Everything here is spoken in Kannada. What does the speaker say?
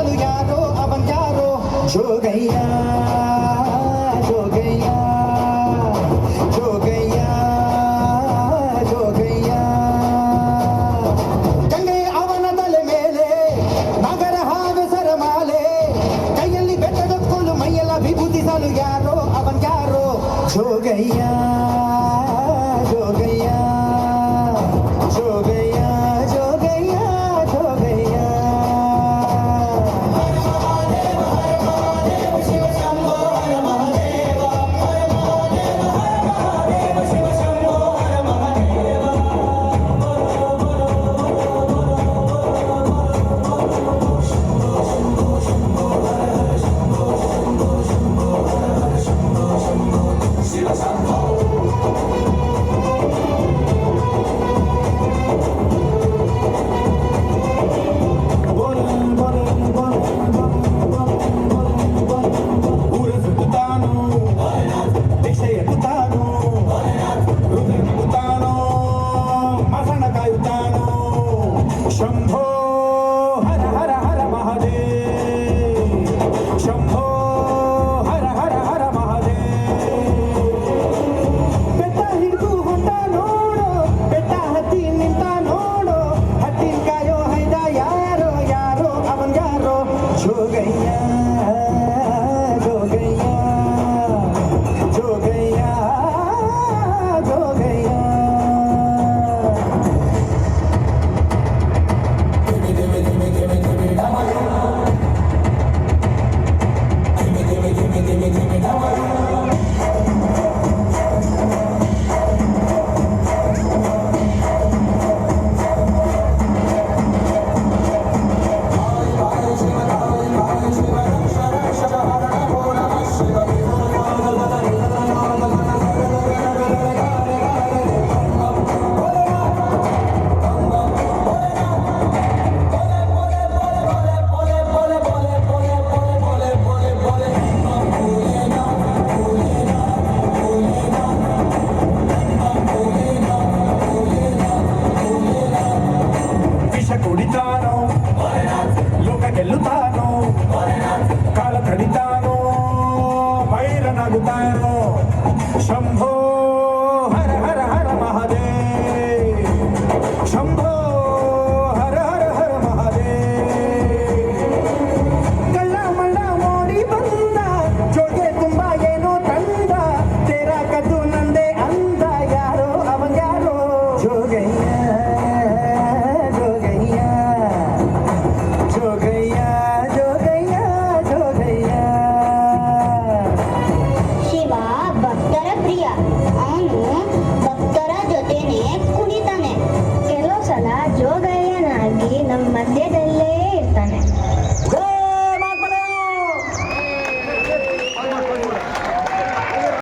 ಸಾಲು ಯಾರೋ ಅವನ್ ಯಾರೋ ಜೋಗಯ್ಯ ಜೋಗಯ್ಯ ಜೋಗಯ್ಯ ಜೋಗಯ್ಯ ಗಂಗೆ ಅವನ ತಲೆ ಮೇಲೆ ನಗರ ಹಾವೆ ಸರಮಾಲೆ ಕೈಯಲ್ಲಿ ಬೆಟ್ಟದೊಕ್ಕಲು ಮೈಯೆಲ್ಲ ವಿಭೂತಿ ಸಾಲು ಯಾರೋ ಅವನ್ ಯಾರೋ ಜೋಗಯ್ಯ ಜೋಗಯ್ಯ ಜೋಗಯ್ಯ ಜೋಗಯ್ಯ ಜೋಗಯ್ಯ ಶಂಭೋ ಹರ ಹರ ಹರ ಮಹಾದೇವ್ ಶಂಭೋ ಹರ ಹರ ಹರ ಮಹಾದೇವ್ ಬೆಟ್ಟ ಹಿಡಿದು ಹೊಂಟ ನೋಡು ಬೆಟ್ಟ ಹತ್ತಿ ನಿಂತ ನೋಡು ಹತ್ತಿನ ಕಾಯೋ ಹೈದ ಯಾರೋ ಯಾರೋ ಅವನ್ ಯಾರೋ ಜೋಗಯ್ಯ ಜೋಗಯ್ಯ ಜೋಗಯ್ಯ ಜೋಗಯ್ಯ ಕುಡಿತಾನೋ ಲೋಕ ಗೆಲ್ಲುತ್ತಾ